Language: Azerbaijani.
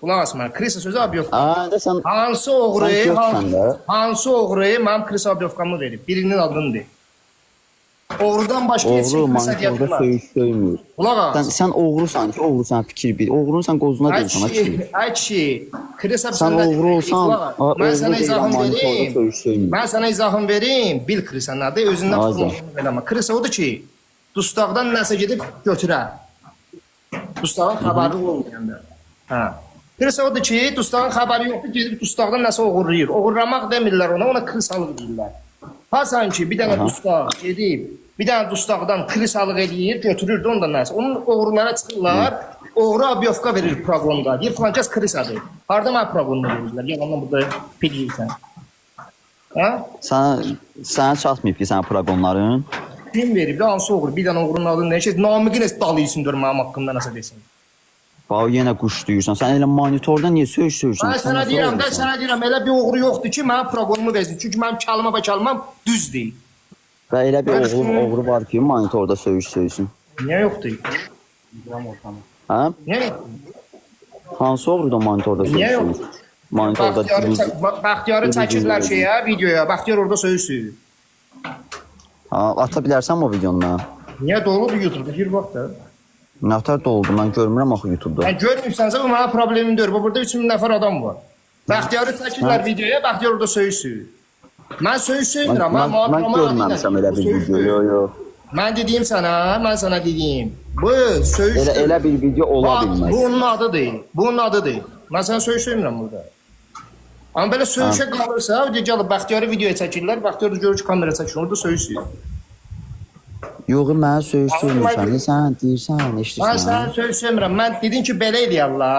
Qulaq as mənə. Kris sözü Abyovka. Da sən Hansı oğru, sən yoxsan da. hansı oğru mənim Kris Abyovkamı verib? Birinin adını de. Oğrudan başqa heç Oğru kim Krisa deyə manitorda bilməz. söyüş söymür. Qulaq as. Sən oğrusan ki, oğrusan fikir bil. Oğrun sən qozuna deyirsən ha ki. Ay kişi, Krisa Sən oğru olsan, mən sənə oğru izahım deyirəm, manitorda verim. söyüş söymür. Mən sənə izahım verim. Bil Krisa nədir? Özündən Azər. tutulmuş eləmə. Krisa odur ki, dustaqdan nəsə gedib götürər. Dustağın xəbəri olmayanda. Hə. Krisa odur ki, dustağın xəbəri yoxdur, gedib dustaqdan nəsə oğurlayır. Oğurlamaq demirlər ona krisalıq deyirlər. Hasan ki, bir dənə dustaq gedib, bir dənə dustaqdan krisalıq eləyir, götürür də ondan nəsə. Onun oğrulara çıxırlar, oğru Abyovka verir proqonda. Deyir, filankəs krisadır. Harada mənə proqonda verirlər? Yalandan burada piliyirsən. Hə? Sənə çatmayıb ki, sənin proqonların. Kim verib? Hansı oğru? Bir dənə oğrunun adını nə şey? Namiqin heç dalıyısın gör mənim haqqımda nəsə desin. Bax, yenə quş duyursan. Sən elə monitorda niyə söyüş söyrsən? Mən sənə deyirəm, elə bir oğru yoxdur ki, mənim proqonumu versin. Çünki mənim çalma və çalmam düz deyil. Və elə bir oğru var ki, monitorda söyüş söysün. Niyə yoxdur? Hə? Niyə yoxdur? Hansı oğru da monitorda söyüş Niyə söysün? yoxdur? Monitorda Baxtiyarı çəkirlər şeyə, videoya. Baxtiyar orada söyüş söylüyor. ata bilərsən o videonu mənə? Niyə doludur YouTube'da? Bir bax da. Nətər doldu? Mən görmürəm axı YouTube'da. Mən görmürsənsə bu mənim problemim deyil. Burada 3000 nəfər adam var. Baxtiyarı çəkirlər videoya, Baxtiyar orada söyüş söylüyor. Mən söyüş söylürəm. Mən görməmişəm elə bir video. Yox. Mən dediyim sənə dediyim. Bu söyüş Elə bir video ola bilməz. Bu onun adı deyil. Bu onun adı deyil. Mən sənə söyüş söylürəm burada. Amma belə söyüşə qalırsa, gəlib Baxtiyarı videoya çəkirlər, Baxtiyar da görür ki, kamera çəkir, orada söyüş söylüyor. Yox, mən söyüş söymürsən. Sən deyirsən, Mən eşidirsən. sənə söyüş söylürəm. Mən dedim ki, belə eləyərlər.